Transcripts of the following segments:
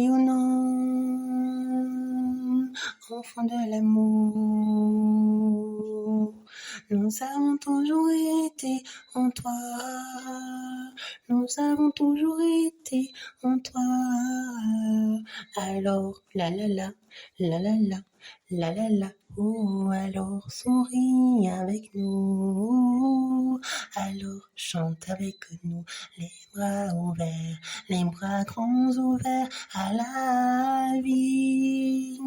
rayonnants, enfants de l'amour. Nous avons toujours été en toi, nous avons toujours été en toi. Alors, la la la, la la la, la la la, oh, alors souris avec nous, alors chante avec nous, les bras ouverts, les bras grands ouverts à la vie.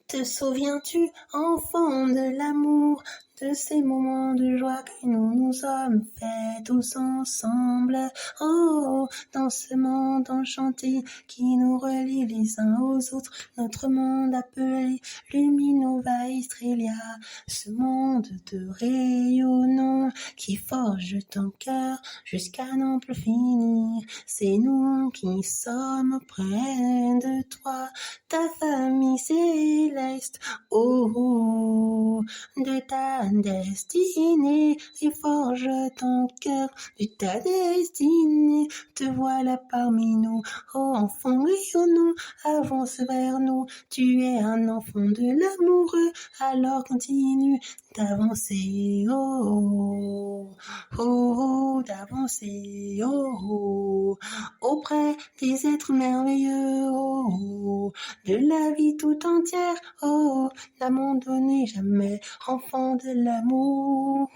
Te souviens-tu, enfant de l'amour, de ces moments de joie que nous nous sommes faits tous ensemble? Oh, dans ce monde enchanté qui nous relie les uns aux autres, notre monde appelé Luminova Estrella, ce monde de rayonnants qui forge ton cœur jusqu'à n'en plus finir. C'est nous qui sommes près de toi, ta famille céleste, oh, de ta destinée, et forge ton cœur de ta destinée. Te voilà parmi nous, oh enfant rayonnant, avance vers nous. Tu es un enfant de l'amoureux, alors continue d'avancer, oh, oh, oh, d'avancer, oh, oh, auprès des êtres merveilleux, oh, oh, de la vie tout entière, oh, n'abandonnez jamais, enfant de l'amour,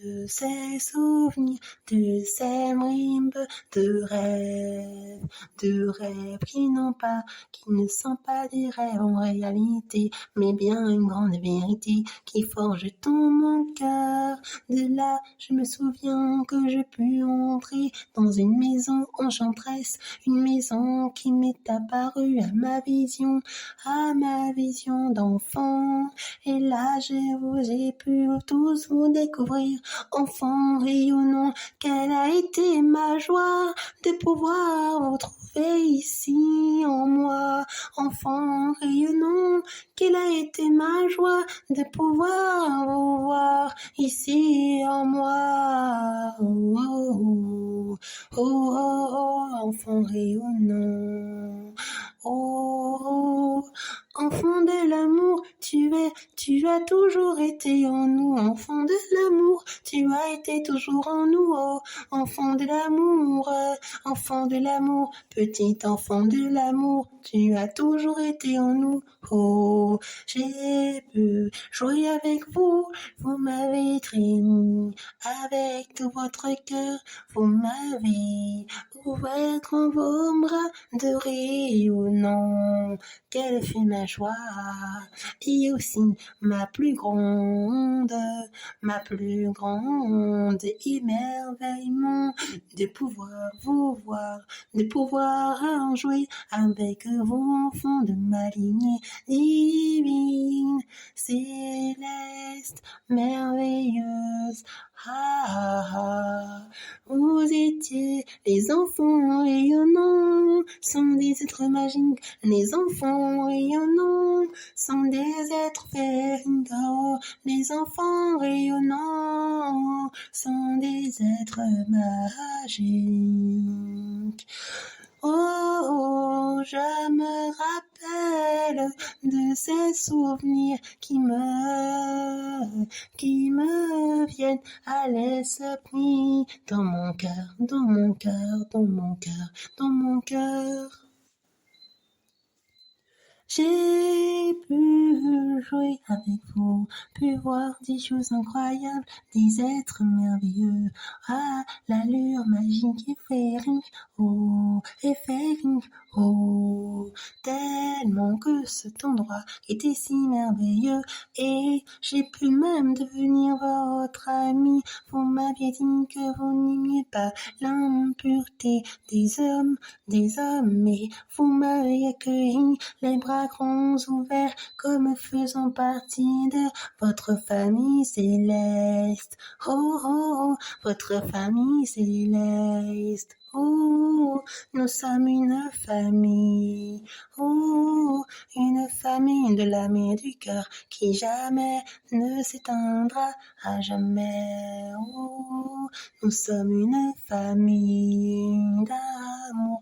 de ces souvenirs, de ces bribes de rêves qui ne sont pas des rêves en réalité, mais bien une grande vérité qui forge ton mon cœur. De là, je me souviens que je pus entrer dans une maison enchanteresse, une maison qui m'est apparue à ma vision d'enfant. Et là, j'ai pu tous vous découvrir, enfants rayonnants. Quelle a été ma joie de pouvoir vous trouver ici en moi, enfants rayonnants. Quelle a été ma joie de pouvoir vous voir ici en moi, oh, oh, oh, oh, oh, enfants rayonnants, oh, oh, enfant de l'amour, tu as toujours été en nous, enfant de l'amour, tu as été toujours en nous, oh, enfant de l'amour, petit enfant de l'amour, tu as toujours été en nous, oh, j'ai pu jouer avec vous, vous m'avez traîné avec tout votre cœur, vous m'avez ouvert grand vos bras de rayonnants. Quelle fut ma joie, et aussi ma plus grande émerveillement de pouvoir vous voir, de pouvoir en jouer avec vous, enfants de ma lignée divine, céleste, merveilleuse. Ah, ah, ah. Vous étiez les enfants rayonnants, sont des êtres magiques. Les enfants rayonnants sont des êtres féerinaux. Les enfants rayonnants sont des êtres magiques. Oh, je me rappelle de ces souvenirs qui me viennent à l'esprit, dans mon cœur, dans mon cœur, dans mon cœur, dans mon cœur. J'ai pu jouer avec vous, pu voir des choses incroyables, des êtres merveilleux, à l'allure magique et féerique, oh, tellement que cet endroit était si merveilleux, et j'ai pu même devenir votre ami. Vous m'aviez dit que vous n'aimiez pas l'impureté des hommes, mais vous m'avez accueilli les bras grands ouverts comme faisant partie de votre famille céleste. Oh, oh, votre famille céleste. Oh, nous sommes une famille. Oh, une famille de l'âme et du cœur qui jamais ne s'éteindra à jamais. Oh, nous sommes une famille d'amour.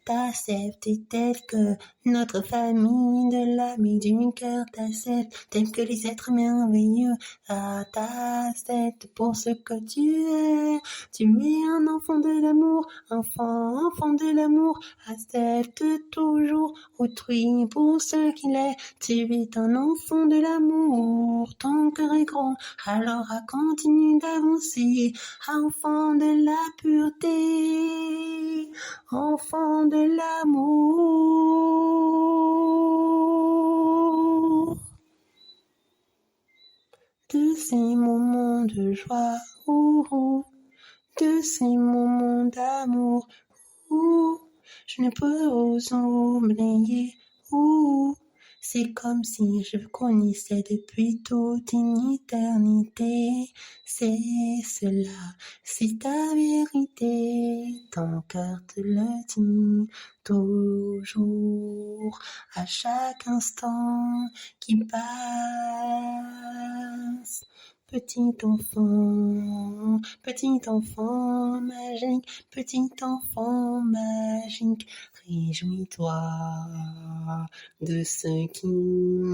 t'accepte telle que notre famille de l'ami du cœur t'accepte, tel que les êtres merveilleux t'acceptent pour ce que tu es. Tu es un enfant de l'amour, enfant de l'amour, accepte toujours autrui pour ce qu'il est. Tu es un enfant de l'amour, ton cœur est grand, alors continue d'avancer, enfant de la pureté, enfant de l'amour. De ces moments de joie, de ces moments d'amour, je ne peux vous oublier, c'est comme si je connaissais depuis toute une éternité. C'est cela, c'est ta vérité. Ton cœur te le dit toujours, à chaque instant qui passe. Petit enfant magique, réjouis-toi de ce qui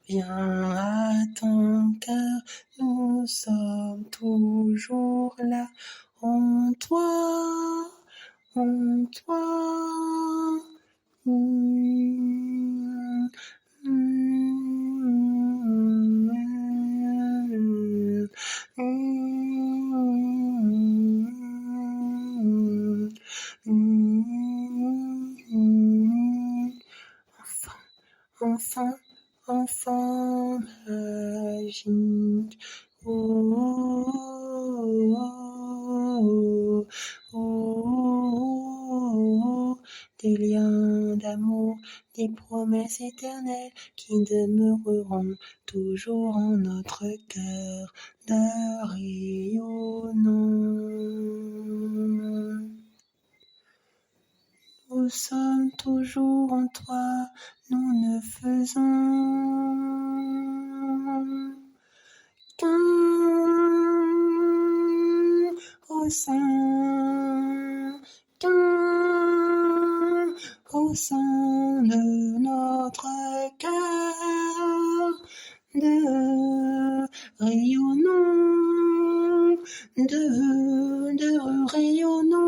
vient à ton cœur. Nous sommes toujours là en toi, en toi. Enfant magique, des liens d'amour, des promesses éternelles qui demeureront toujours en notre cœur de rayonnant. Nous sommes toujours en toi, nous ne faisons qu'un au sein de notre cœur, de rayonnant, de rayonnant.